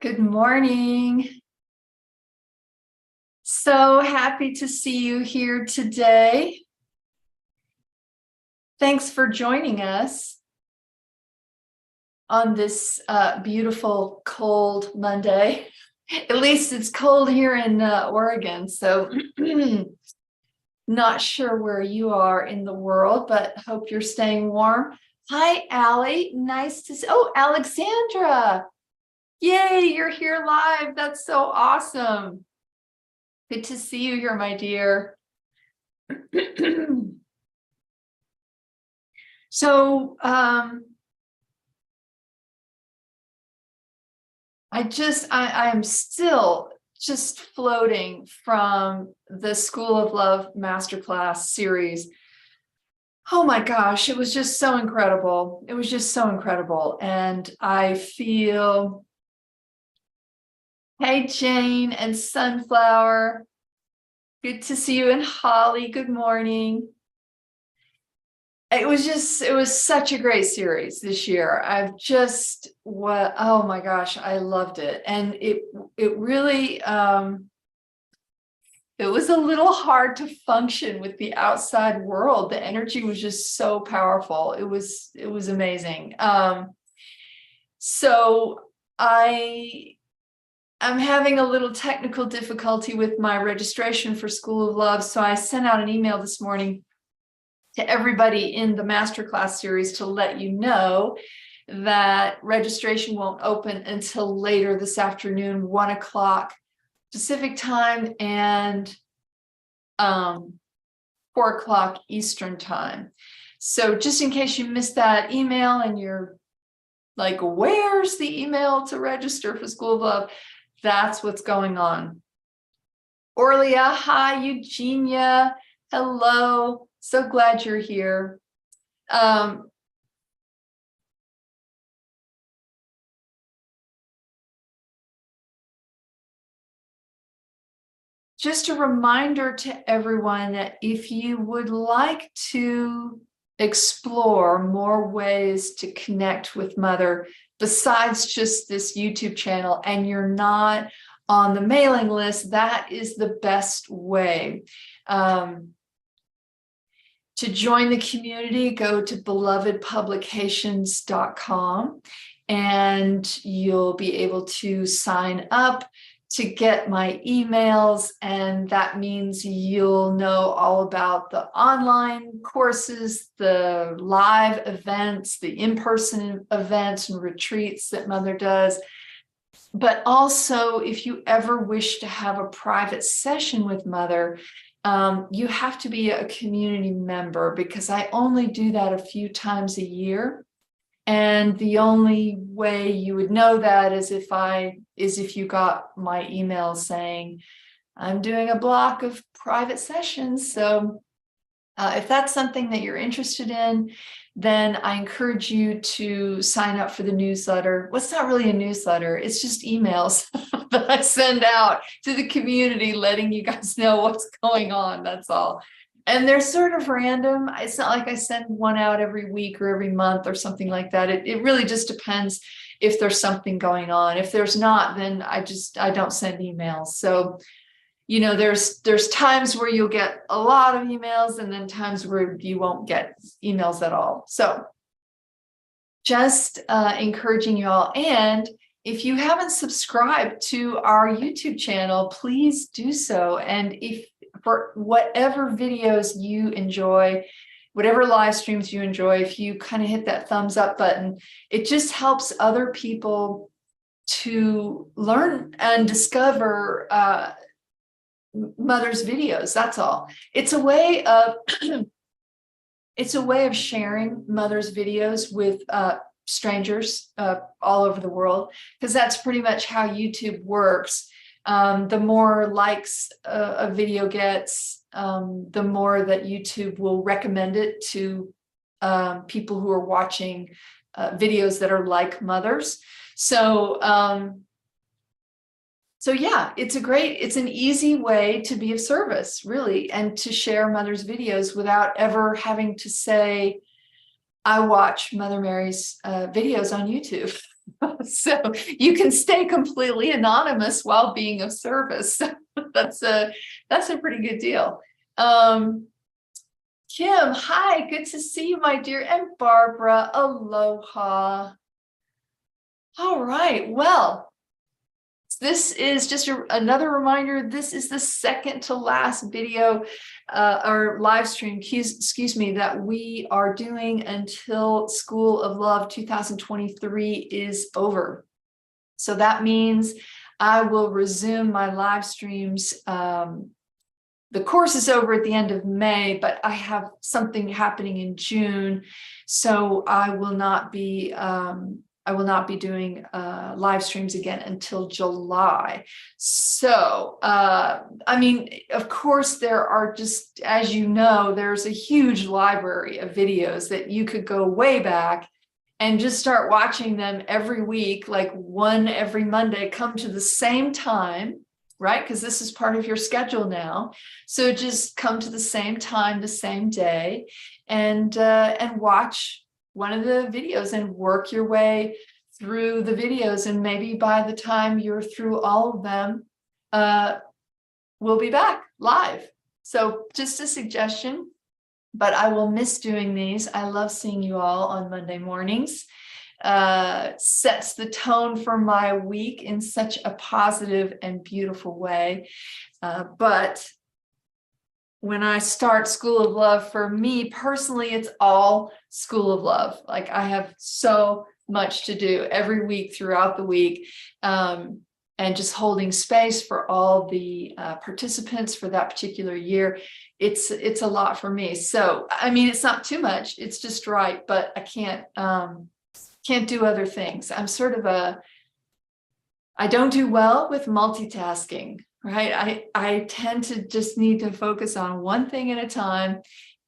Good morning. So happy to see you here today. Thanks for joining us on this beautiful cold Monday. At least it's cold here in Oregon, so not sure where you are in the world, but hope you're staying warm. Hi, Allie. Nice to see. Oh, Alexandra. Yay, you're here live. That's so awesome. Good to see you here, my dear. So I am still just floating from the School of Love Masterclass series. Oh my gosh, it was just so incredible. It was just so incredible. And I feel, hey, Jane and Sunflower, good to see you, and Holly, good morning. It was such a great series this year. Oh my gosh, I loved it. And it really, it was a little hard to function with the outside world. The energy was just so powerful. It was amazing. So I'm having a little technical difficulty with my registration for School of Love. So I sent out an email this morning to everybody in the masterclass series to let you know that registration won't open until later this afternoon, 1 o'clock Pacific time and 4 o'clock Eastern time. So just in case you missed that email and you're like, where's the email to register for School of Love? That's what's going on. Orlia, hi, Eugenia, hello. So glad you're here. Just a reminder to everyone that if you would like to explore more ways to connect with Mother besides just this YouTube channel, and you're not on the mailing list, that is the best way. To join the community, go to belovedpublications.com and you'll be able to sign up to get my emails. And that means you'll know all about the online courses, the live events, the in-person events and retreats that Mother does. But also, if you ever wish to have a private session with Mother, you have to be a community member, because I only do that a few times a year. And the only way you would know that is if you got my email saying I'm doing a block of private sessions. So if that's something that you're interested in, then I encourage you to sign up for the newsletter. Well, it's not really a newsletter, it's just emails that I send out to the community, letting you guys know what's going on. That's all. And they're sort of random. It's not like I send one out every week or every month or something like that. It really just depends if there's something going on. If there's not, then I don't send emails. So you know, there's times where you'll get a lot of emails and then times where you won't get emails at all. So just encouraging you all. And if you haven't subscribed to our YouTube channel, please do so. And if for whatever videos you enjoy, whatever live streams you enjoy, if you kind of hit that thumbs up button, it just helps other people to learn and discover Mother's videos. That's all. It's a way of sharing Mother's videos with strangers all over the world, because that's pretty much how YouTube works. The more likes a video gets, the more that YouTube will recommend it to people who are watching videos that are like Mother's. So yeah, it's an easy way to be of service, really, and to share Mother's videos without ever having to say, I watch Mother Mary's videos on YouTube. So you can stay completely anonymous while being of service. That's a pretty good deal. Kim, hi, good to see you, my dear. And Barbara, aloha. All right, well, this is just another reminder. This is the second to last video or live stream, excuse me, that we are doing until School of Love 2023 is over. So that means I will resume my live streams. The course is over at the end of May, but I have something happening in June, so I will not be doing live streams again until July. So, I mean, of course, there are just, as you know, there's a huge library of videos that you could go way back and just start watching them every week, like one every Monday, come to the same time, right? Because this is part of your schedule now. So just come to the same time, the same day, and watch one of the videos and work your way through the videos. And maybe by the time you're through all of them, we'll be back live. So just a suggestion, but I will miss doing these. I love seeing you all on Monday mornings. Sets the tone for my week in such a positive and beautiful way. But when I start School of Love, for me personally, it's all School of Love. Like I have so much to do every week throughout the week, and just holding space for all the participants for that particular year. It's a lot for me. So, I mean, it's not too much. It's just right, but I can't do other things. I'm sort of I don't do well with multitasking, right? I tend to just need to focus on one thing at a time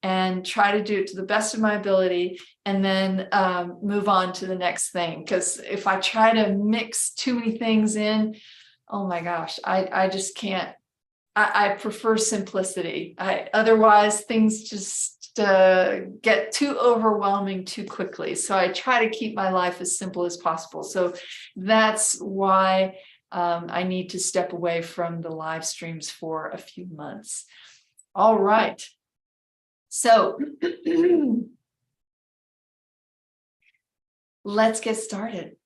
and try to do it to the best of my ability, and then move on to the next thing. Because if I try to mix too many things in, oh my gosh, I just can't. I prefer simplicity. Otherwise things just get too overwhelming too quickly. So I try to keep my life as simple as possible. So that's why I need to step away from the live streams for a few months. All right. So let's get started.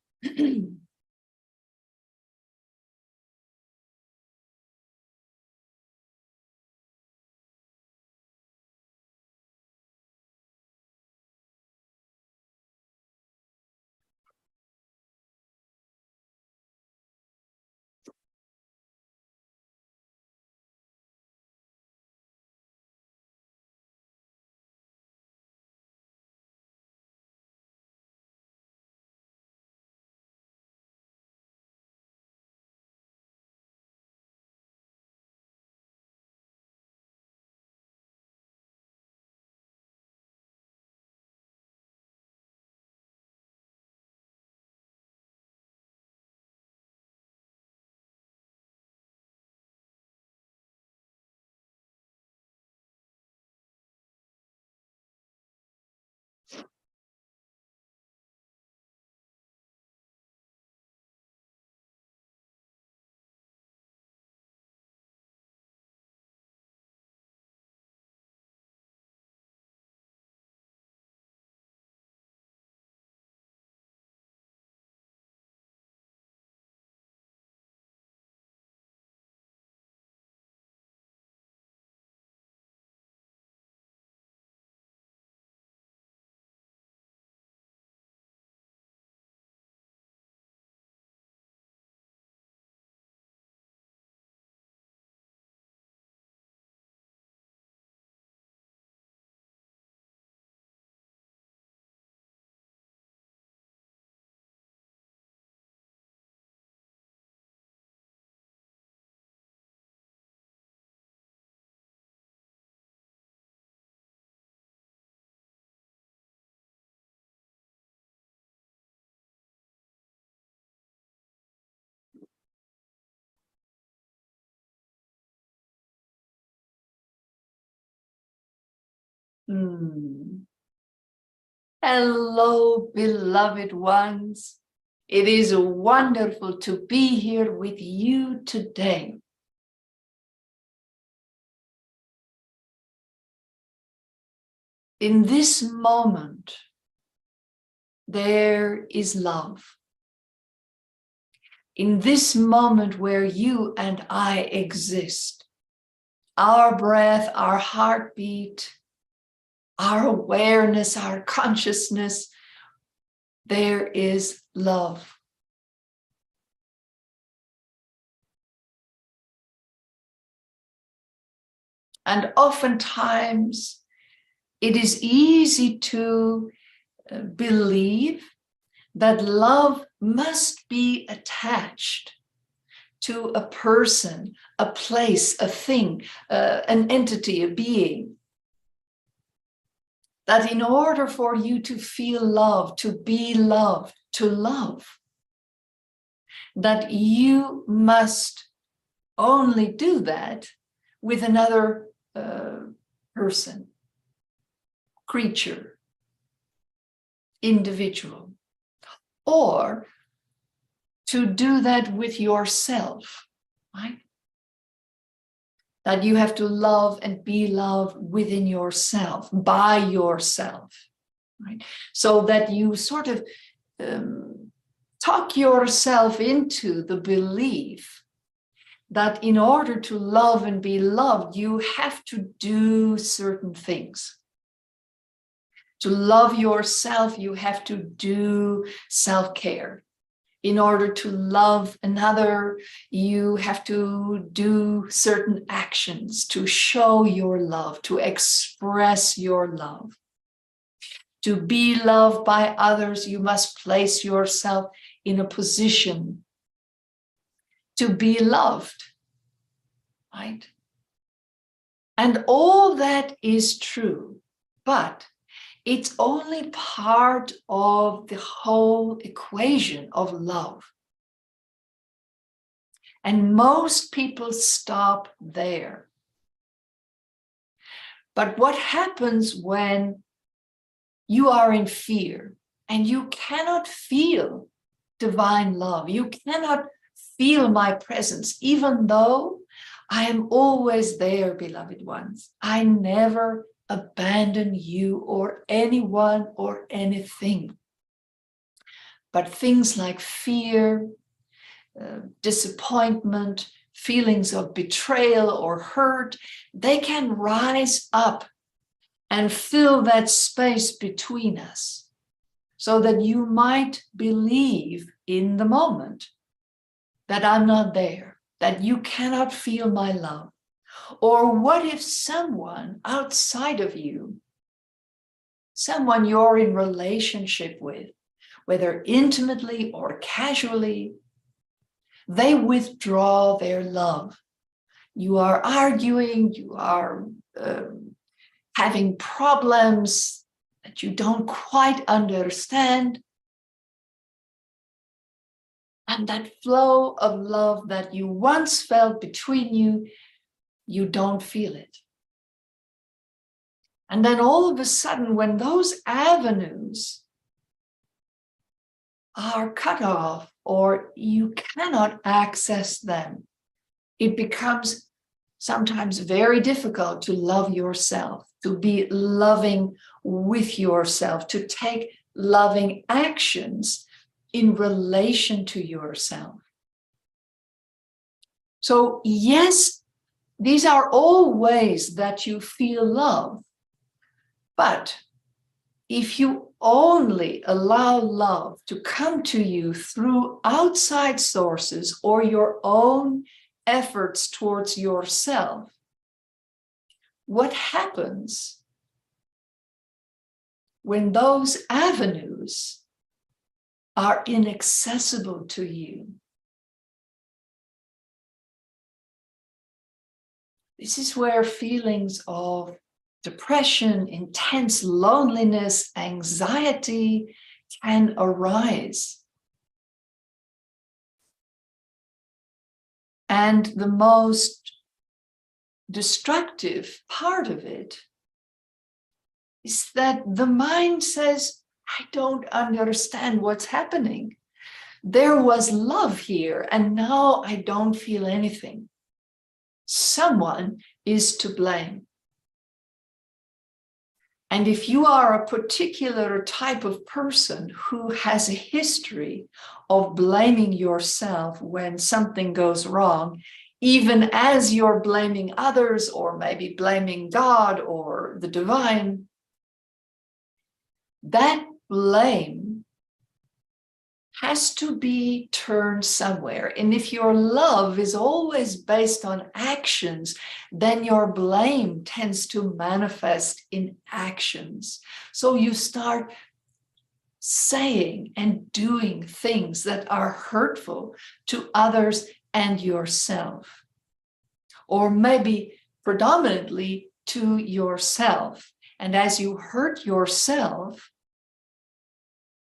Hello, beloved ones. It is wonderful to be here with you today. In this moment, there is love. In this moment where you and I exist, our breath, our heartbeat, our awareness, our consciousness, there is love. And oftentimes, it is easy to believe that love must be attached to a person, a place, a thing, an entity, a being. That in order for you to feel love, to be loved, to love, that you must only do that with another person, creature, individual, or to do that with yourself, right? That you have to love and be loved within yourself, by yourself, right? So that you sort of talk yourself into the belief that in order to love and be loved, you have to do certain things. To love yourself, you have to do self-care. In order to love another, you have to do certain actions to show your love, to express your love. To be loved by others, you must place yourself in a position to be loved, right? And all that is true, but it's only part of the whole equation of love. And most people stop there. But what happens when you are in fear and you cannot feel divine love? You cannot feel my presence, even though I am always there, beloved ones. I never abandon you or anyone or anything. But things like fear, disappointment, feelings of betrayal or hurt, they can rise up and fill that space between us so that you might believe in the moment that I'm not there, that you cannot feel my love. Or what if someone outside of you, someone you're in relationship with, whether intimately or casually, they withdraw their love. You are arguing, you are having problems that you don't quite understand. And that flow of love that you once felt between you, you don't feel it. And then all of a sudden, when those avenues are cut off or you cannot access them, it becomes sometimes very difficult to love yourself, to be loving with yourself, to take loving actions in relation to yourself. So yes, these are all ways that you feel love. But if you only allow love to come to you through outside sources or your own efforts towards yourself, what happens when those avenues are inaccessible to you? This is where feelings of depression, intense loneliness, anxiety can arise. And the most destructive part of it is that the mind says, I don't understand what's happening. There was love here, and now I don't feel anything. Someone is to blame. And if you are a particular type of person who has a history of blaming yourself when something goes wrong, even as you're blaming others or maybe blaming God or the divine, that blame has to be turned somewhere. And if your love is always based on actions, then your blame tends to manifest in actions. So you start saying and doing things that are hurtful to others and yourself, or maybe predominantly to yourself. And as you hurt yourself,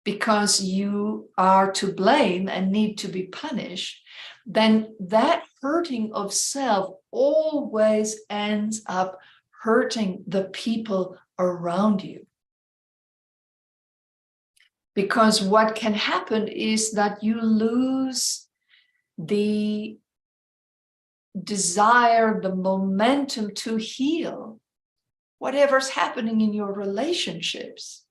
because you are to blame and need to be punished, then that hurting of self always ends up hurting the people around you. Because what can happen is that you lose the desire, the momentum to heal whatever's happening in your relationships.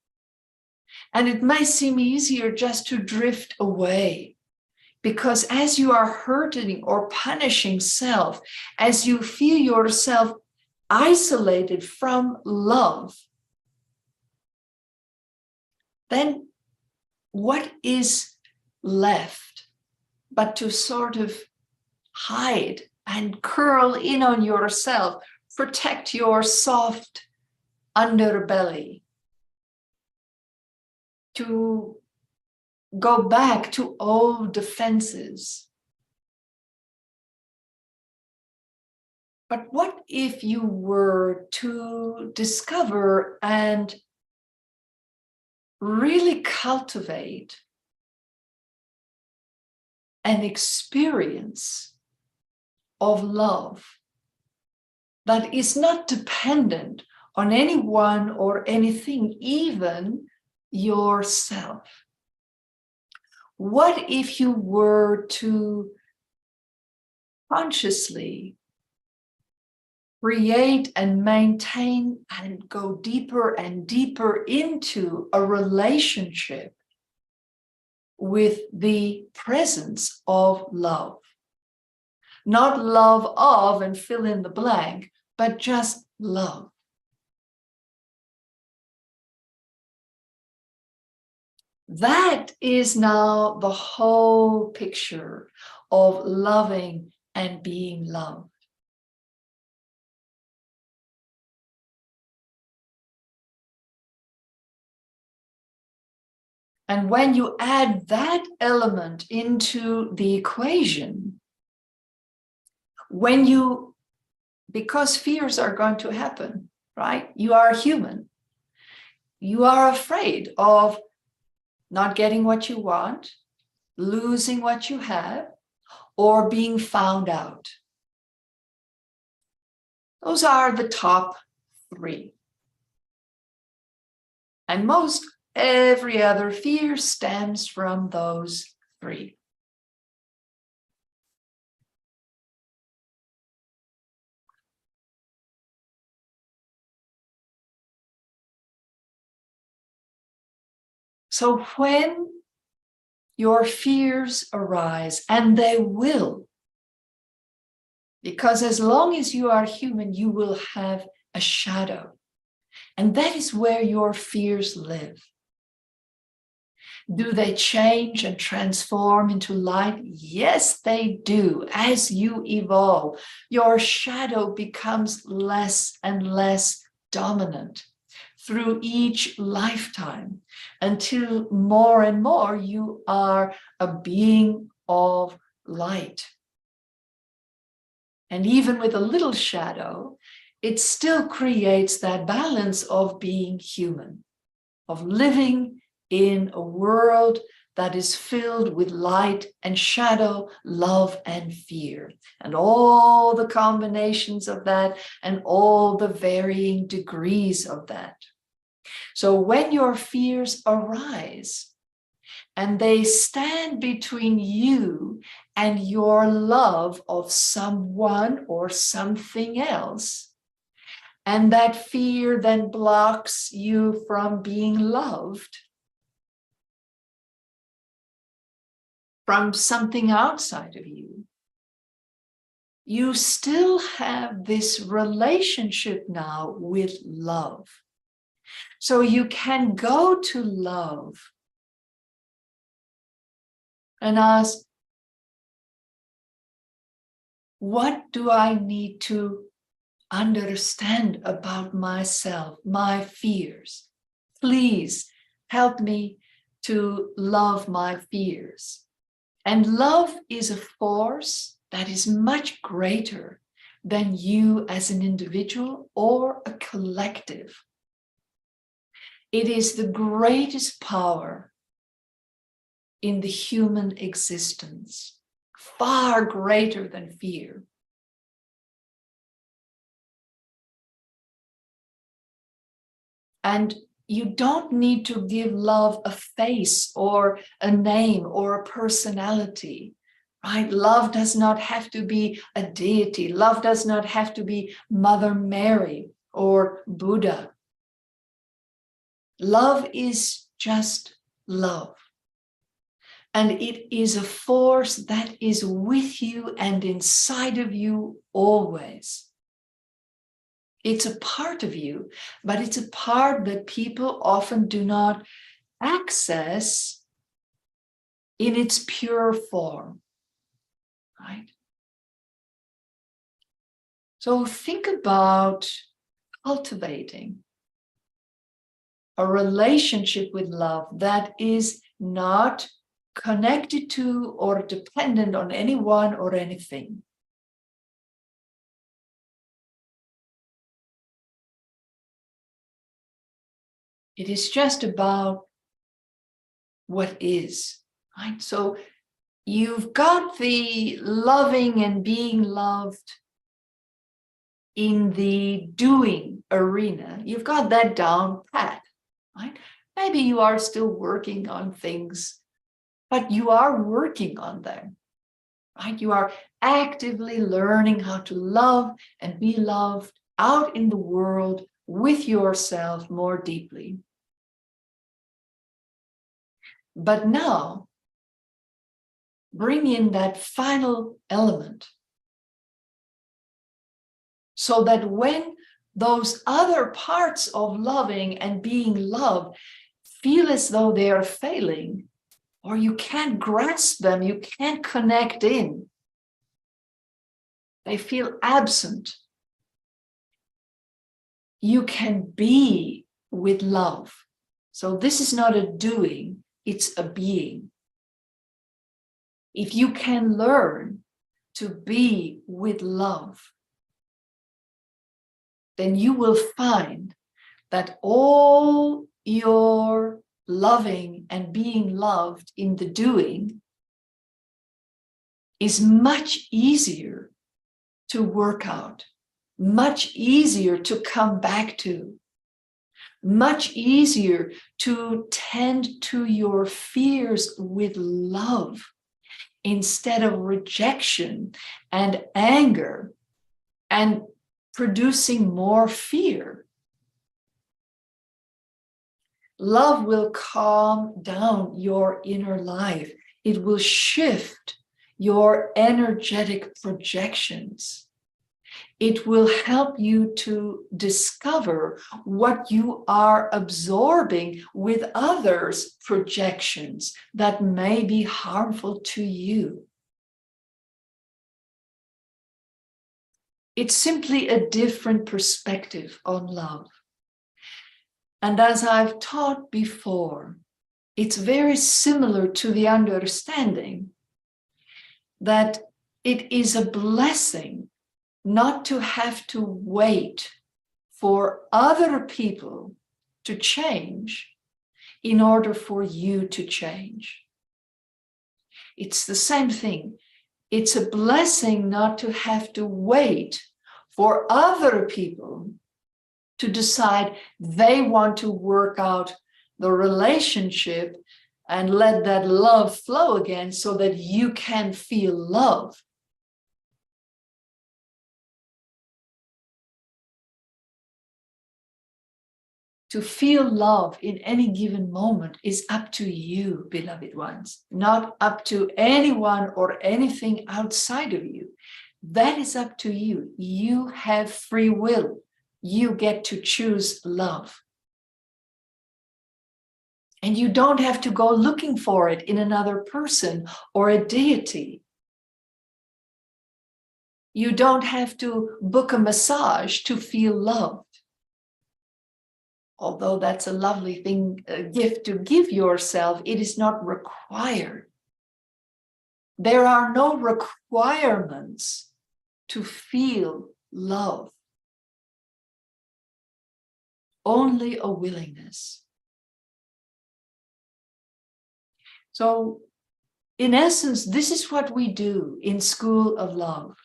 And it may seem easier just to drift away, because as you are hurting or punishing self, as you feel yourself isolated from love, then what is left but to sort of hide and curl in on yourself, protect your soft underbelly, to go back to old defenses. But what if you were to discover and really cultivate an experience of love that is not dependent on anyone or anything, even yourself? What if you were to consciously create and maintain and go deeper and deeper into a relationship with the presence of love? Not love of and fill in the blank, but just love. That is now the whole picture of loving and being loved. And when you add that element into the equation, because fears are going to happen, right? You are human. You are afraid of not getting what you want, losing what you have, or being found out. Those are the top three. And most every other fear stems from those three. So when your fears arise, and they will, because as long as you are human, you will have a shadow. And that is where your fears live. Do they change and transform into light? Yes, they do. As you evolve, your shadow becomes less and less dominant through each lifetime, until more and more you are a being of light. And even with a little shadow, it still creates that balance of being human, of living in a world that is filled with light and shadow, love and fear, and all the combinations of that and all the varying degrees of that. So when your fears arise, and they stand between you and your love of someone or something else. And that fear then blocks you from being loved from something outside of you. You still have this relationship now with love. So you can go to love and ask, what do I need to understand about myself, my fears? Please help me to love my fears. And love is a force that is much greater than you as an individual or a collective. It is the greatest power in the human existence, far greater than fear. And you don't need to give love a face or a name or a personality, right? Love does not have to be a deity. Love does not have to be Mother Mary or Buddha. Love is just love. And it is a force that is with you and inside of you always. It's a part of you, but it's a part that people often do not access in its pure form, right? So think about cultivating a relationship with love that is not connected to or dependent on anyone or anything. It is just about what is, right? So you've got the loving and being loved in the doing arena. You've got that down pat, right? Maybe you are still working on things, but you are working on them, right? You are actively learning how to love and be loved out in the world with yourself more deeply. But now, bring in that final element so that when those other parts of loving and being loved feel as though they are failing, or you can't grasp them, you can't connect in, they feel absent, you can be with love. So this is not a doing, it's a being. If you can learn to be with love, then you will find that all your loving and being loved in the doing is much easier to work out, much easier to come back to, much easier to tend to your fears with love instead of rejection and anger and producing more fear. Love will calm down your inner life. It will shift your energetic projections. It will help you to discover what you are absorbing with others' projections that may be harmful to you. It's simply a different perspective on love. And as I've taught before, it's very similar to the understanding that it is a blessing not to have to wait for other people to change in order for you to change. It's the same thing. It's a blessing not to have to wait for other people to decide they want to work out the relationship and let that love flow again so that you can feel love. To feel love in any given moment is up to you, beloved ones, not up to anyone or anything outside of you. That is up to you. You have free will. You get to choose love. And you don't have to go looking for it in another person or a deity. You don't have to book a massage to feel loved. Although that's a lovely thing, a gift to give yourself, it is not required. There are no requirements to feel love. Only a willingness. So, in essence, this is what we do in School of Love.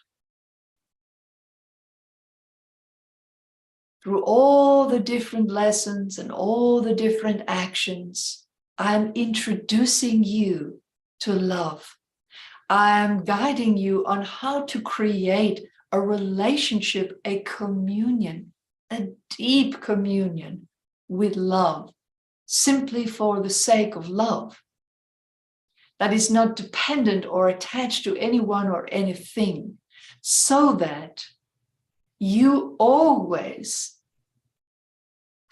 Through all the different lessons and all the different actions, I'm introducing you to love. I'm guiding you on how to create a relationship, a communion, a deep communion with love, simply for the sake of love. That is not dependent or attached to anyone or anything, so that you always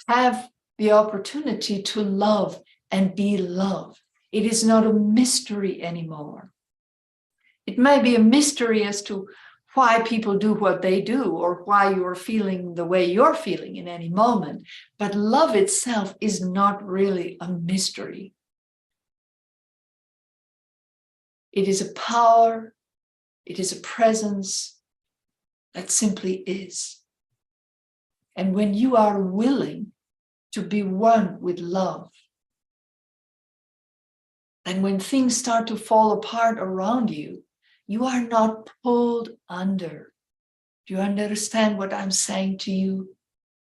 have the opportunity to love and be loved. It is not a mystery anymore. It may be a mystery as to why people do what they do or why you're feeling the way you're feeling in any moment, but love itself is not really a mystery. It is a power, it is a presence that simply is. And when you are willing to be one with love, and when things start to fall apart around you, you are not pulled under. Do you understand what I'm saying to you,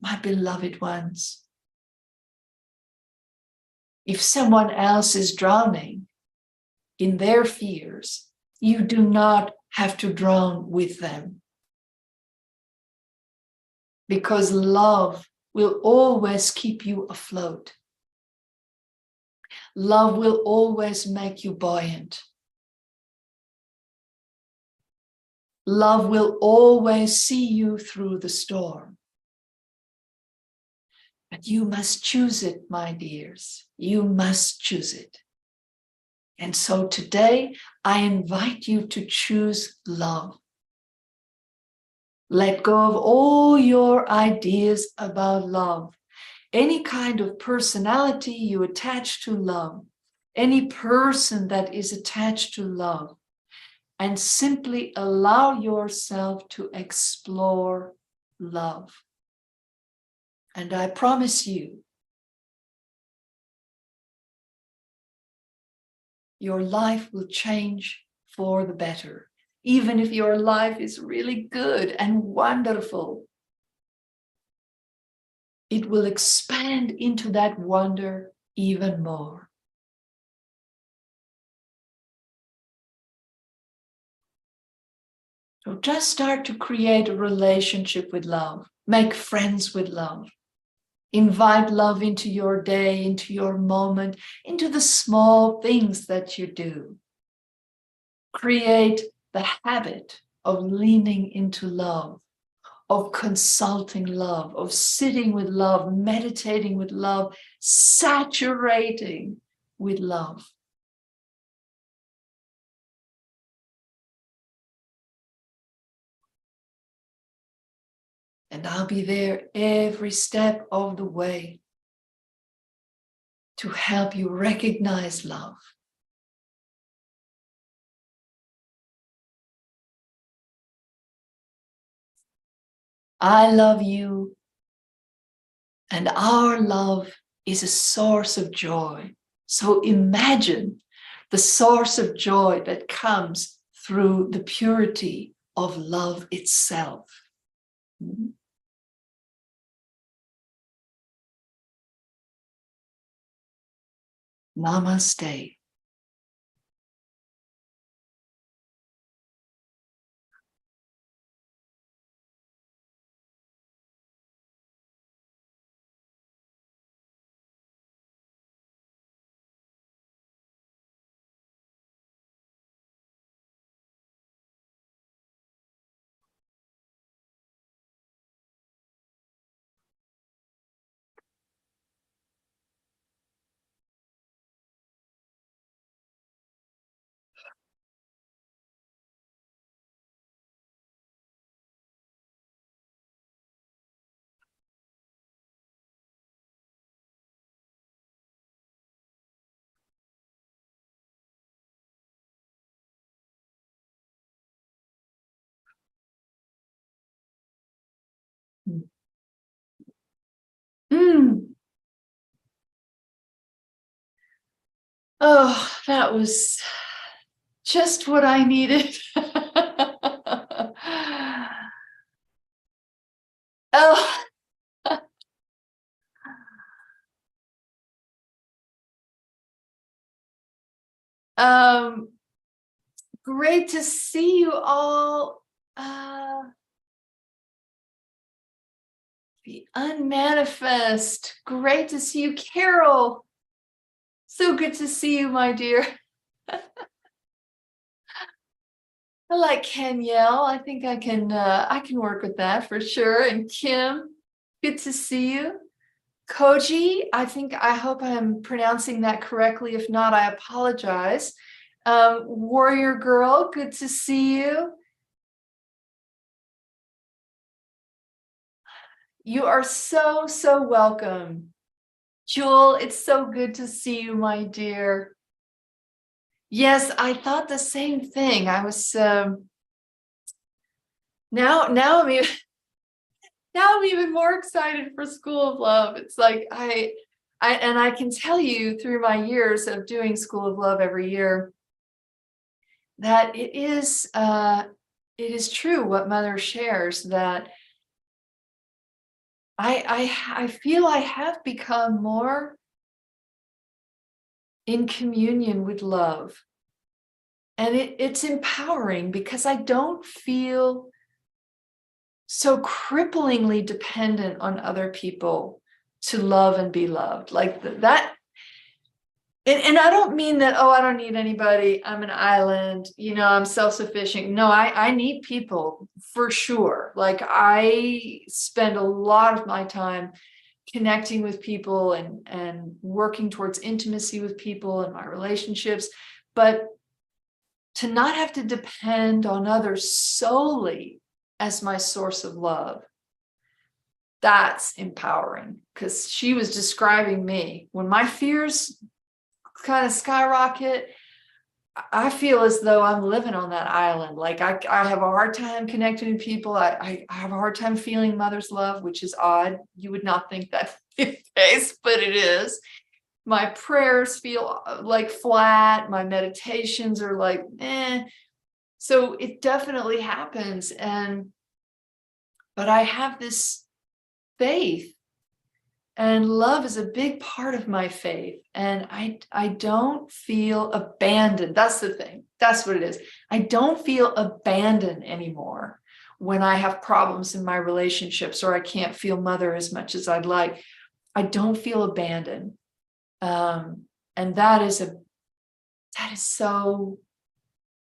my beloved ones? If someone else is drowning in their fears, you do not have to drown with them. Because love will always keep you afloat. Love will always make you buoyant. Love will always see you through the storm. But you must choose it, my dears. You must choose it. And so today, I invite you to choose love. Let go of all your ideas about love. Any kind of personality you attach to love, any person that is attached to love, and simply allow yourself to explore love. And I promise you, your life will change for the better. Even if your life is really good and wonderful, it will expand into that wonder even more. So just start to create a relationship with love. Make friends with love. Invite love into your day, into your moment, into the small things that you do. Create the habit of leaning into love, of consulting love, of sitting with love, meditating with love, saturating with love. And I'll be there every step of the way to help you recognize love. I love you, and our love is a source of joy. So imagine the source of joy that comes through the purity of love itself. Namaste. Mm. Oh, that was just what I needed. Oh, um, great to see you all. The unmanifest. Great to see you, Carol. So good to see you, my dear. I like Kenyelle. I think I can work with that for sure. And Kim, good to see you. Koji, I hope I'm pronouncing that correctly. If not, I apologize. Warrior Girl, good to see you. You are so, so welcome. Jewel, it's so good to see you, my dear. Yes, I thought the same thing. I was now I'm even more excited for School of Love. It's like I can tell you through my years of doing School of Love every year that it is true what Mother shares, that I feel I have become more in communion with love. And it's empowering because I don't feel so cripplingly dependent on other people to love and be loved. Like that. And I don't mean that, oh, I don't need anybody, I'm an island, I'm self-sufficient. No, I need people for sure. Like I spend a lot of my time connecting with people and working towards intimacy with people in my relationships. But to not have to depend on others solely as my source of love, that's empowering. Because she was describing me when my fears kind of skyrocket, I feel as though I'm living on that island. Like I have a hard time connecting with people. I have a hard time feeling Mother's love, which is odd. You would not think that's the case, but it is. My prayers feel like flat. My meditations are like, eh. So it definitely happens. But I have this faith, and love is a big part of my faith. And I don't feel abandoned. That's the thing. That's what it is. I don't feel abandoned anymore when I have problems in my relationships, or I can't feel Mother as much as I'd like. I don't feel abandoned. And that is so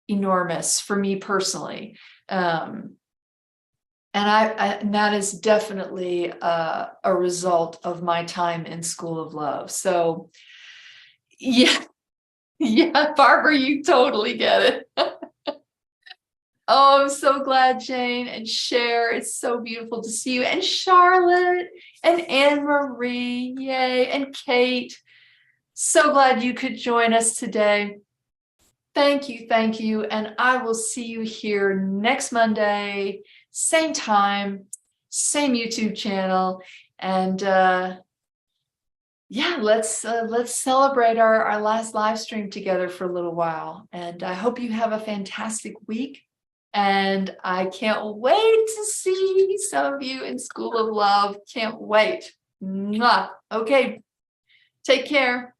enormous for me personally. And that is definitely a result of my time in School of Love. So yeah, yeah, Barbara, you totally get it. Oh, I'm so glad, Jane and Cher. It's so beautiful to see you. And Charlotte and Anne Marie, yay, and Kate. So glad you could join us today. Thank you. And I will see you here next Monday, same time, same YouTube channel. And yeah, let's celebrate our last live stream together for a little while. And I hope you have a fantastic week. And I can't wait to see some of you in School of Love. Can't wait. Mwah. Okay, take care.